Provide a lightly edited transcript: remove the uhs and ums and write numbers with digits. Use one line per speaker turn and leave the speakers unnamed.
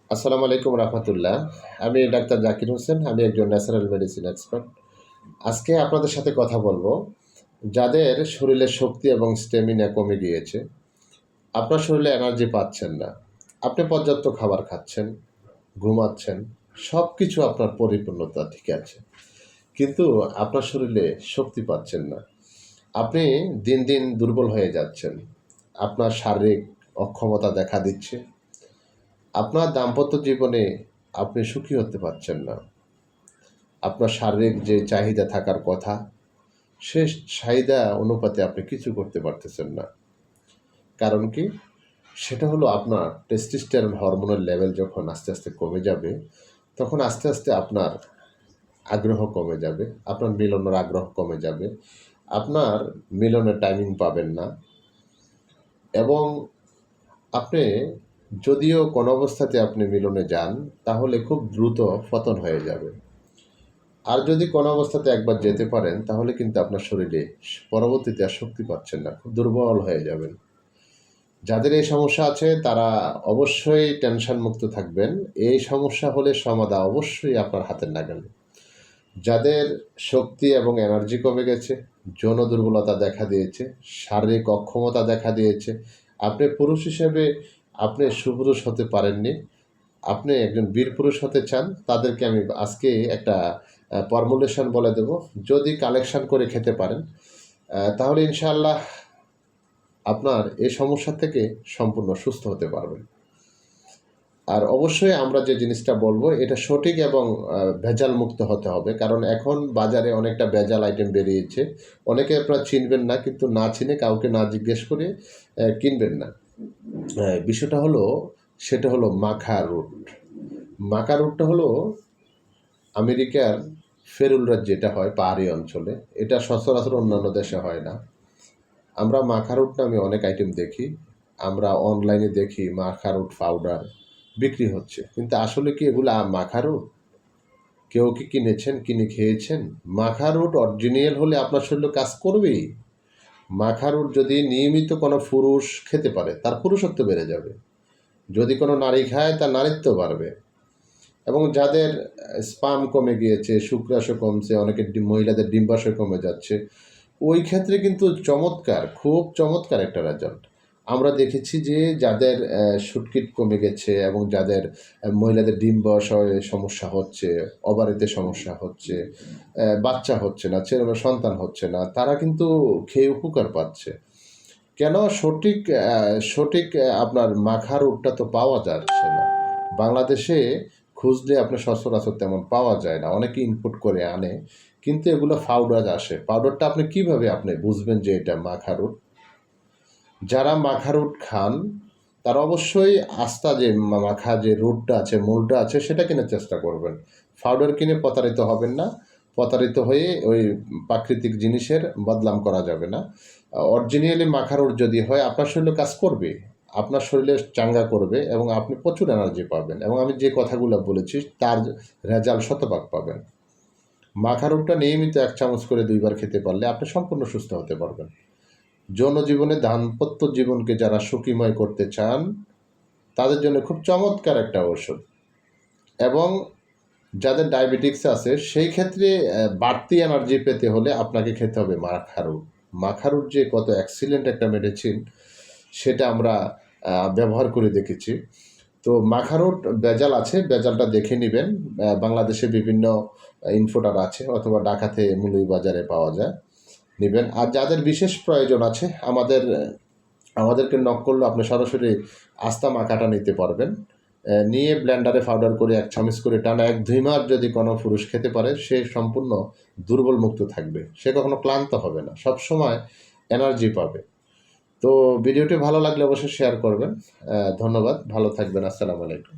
আসসালামু আলাইকুম রহমতুল্লাহ। আমি ডাক্তার জাকির হোসেন। আমি একজন ন্যাচারাল মেডিসিন এক্সপার্ট। আজকে আপনাদের সাথে কথা বলবো যাদের শরীরে শক্তি এবং স্ট্যামিনা কমে গিয়েছে, আপনার শরীরে এনার্জি পাচ্ছেন না, আপনি পর্যাপ্ত খাবার খাচ্ছেন, ঘুমাচ্ছেন, সব কিছু আপনার পরিপূর্ণতা ঠিক আছে, কিন্তু আপনার শরীরে শক্তি পাচ্ছেন না। আপনি দিন দিন দুর্বল হয়ে যাচ্ছেন, আপনার শারীরিক অক্ষমতা দেখা দিচ্ছে, আপনার দাম্পত্য জীবনে আপনি সুখী হতে পারছেন না। আপনার শারীরিক যে চাহিদা থাকার কথা, সে চাহিদা অনুপাতে আপনি কিছু করতে পারতেছেন না। কারণ কি? সেটা হলো আপনার টেস্টোস্টেরন হরমোনের লেভেল যখন আস্তে আস্তে কমে যাবে, তখন আস্তে আস্তে আপনার আগ্রহ কমে যাবে, আপনার মিলনের আগ্রহ কমে যাবে, আপনার মিলনের টাইমিং পাবেন না, এবং আপনি যদিও কোনো অবস্থাতে আপনি মিলনে যান, তাহলে খুব দ্রুত পতন হয়ে যাবে। আর যদি কোনো অবস্থাতে একবার যেতে পারেন, তাহলে কিন্তু আপনার শরীরে পরবর্তীতে আর শক্তি পাচ্ছেন না, খুব দুর্বল হয়ে যাবেন। যাদের এই সমস্যা আছে তারা অবশ্যই টেনশন মুক্ত থাকবেন। এই সমস্যা হলে সমাধা অবশ্যই আপনার হাতের নাগালে। যাদের শক্তি এবং এনার্জি কমে গেছে, যৌন দুর্বলতা দেখা দিয়েছে, শারীরিক অক্ষমতা দেখা দিয়েছে, আপনি পুরুষ হিসেবে আপনি সুপুরুষ হতে পারেননি, আপনি একজন বীরপুরুষ হতে চান, তাদেরকে আমি আজকে একটা ফর্মুলেশন বলে দেব। যদি কালেকশন করে খেতে পারেন, তাহলে ইনশাআল্লাহ আপনার এই সমস্যা থেকে সম্পূর্ণ সুস্থ হতে পারবেন। আর অবশ্যই আমরা যে জিনিসটা বলবো এটা সঠিক এবং ভেজাল মুক্ত হতে হবে, কারণ এখন বাজারে অনেকটা ভেজাল আইটেম বেরিয়েছে। অনেকে আপনারা চিনবেন না, কিন্তু না চিনে কাউকে না জিজ্ঞেস করে কিনবেন না। বিষয়টা হলো, সেটা হলো মাখা রুট। মাখা রুটটা হলো আমেরিকার ফেরুল রাজ্যে যেটা হয় পাহাড়ি অঞ্চলে, এটা সচরাচর অন্যান্য দেশে হয় না। আমরা মাখা রুট নামে অনেক আইটেম দেখি, আমরা অনলাইনে দেখি মাখা রুট পাউডার বিক্রি হচ্ছে, কিন্তু আসলে কি এগুলো মাখা রুট? কেউ কি কিনেছেন, কিনে খেয়েছেন? মাখা রুট অরিজিনাল হলে আপনার শরীরে কাজ করবেই। মাখা রুট যদি নিয়মিত কোনো পুরুষ খেতে পারে, তার পুরুষত্ব বেড়ে যাবে। যদি কোনো নারী খায়, তার নারীত্ব বাড়বে। এবং যাদের স্পাম কমে গিয়েছে, শুক্রাশয় কমছে, অনেকের মহিলাদের ডিম্বাশয় কমে যাচ্ছে, ওই ক্ষেত্রে কিন্তু চমৎকার, খুব চমৎকার একটা রেজাল্ট আমরা দেখেছি। যে যাদের শুটকিট কমে গেছে এবং যাদের মহিলাদের ডিম্বাশয়ে সমস্যা হচ্ছে, ওভারিতে সমস্যা হচ্ছে, বাচ্চা হচ্ছে না, ছেলে সন্তান হচ্ছে না, তারা কিন্তু খেয়ে উপকার পাচ্ছে। কেন? সঠিক সঠিক আপনার মাখা রুটটা তো পাওয়া যাচ্ছে না বাংলাদেশে। খুঁজলে আপনার সচরাচর তেমন পাওয়া যায় না, অনেকে ইনপুট করে আনে, কিন্তু এগুলো পাউডার আসে। পাউডারটা আপনি কিভাবে আপনি বুঝবেন যে এটা মাখা রুট? যারা মাখা রুট খান তারা অবশ্যই আস্থা যে মাখা যে রুটটা আছে, মূলটা আছে, সেটা কেনার চেষ্টা করবেন। পাউডার কিনে প্রতারিত হবেন না। প্রতারিত হয়ে ওই প্রাকৃতিক জিনিসের বদনাম করা যাবে না। অরিজিনালি মাখা রুট যদি হয়, আপনার শরীরে কাজ করবে, আপনার শরীরে চাঙ্গা করবে এবং আপনি প্রচুর এনার্জি পাবেন, এবং আমি যে কথাগুলো বলেছি তার রেজাল্ট শতভাগ পাবেন। মাখা রুটটা নিয়মিত 1 চামচ করে 2 বার খেতে পারলে আপনি সম্পূর্ণ সুস্থ হতে পারবেন। যৌন জীবনে দাম্পত্য জীবনকে যারা সুখীময় করতে চান, তাদের জন্য খুব চমৎকার একটা ঔষধ। এবং যাদের ডায়াবেটিক্স আছে, সেই ক্ষেত্রে বাড়তি এনার্জি পেতে হলে আপনাকে খেতে হবে মাখা রুট। মাখা রুট যে কত এক্সিলেন্ট একটা মেডিসিন, সেটা আমরা ব্যবহার করে দেখেছি। তো মাখা রুট ভেজাল আছে, ভেজালটা দেখে নেবেন। বাংলাদেশে বিভিন্ন ইনফোটার আছে, অথবা ঢাকাতে মৌলভীবাজারে পাওয়া যায়, নেবেন। আর যাদের বিশেষ প্রয়োজন আছে, আমাদেরকে নক করলে আপনি সরাসরি আস্তা মাখাটা নিতে পারবেন। নিয়ে ব্লেন্ডারে পাউডার করে 1 চামচ করে টানা 1-2 মাস যদি কোনো পুরুষ খেতে পারে, সে সম্পূর্ণ দুর্বল মুক্ত থাকবে, সে কখনো ক্লান্ত হবে না, সবসময় এনার্জি পাবে। তো ভিডিওটি ভালো লাগলে অবশ্যই শেয়ার করবেন। ধন্যবাদ, ভালো থাকবেন। আসসালামু আলাইকুম।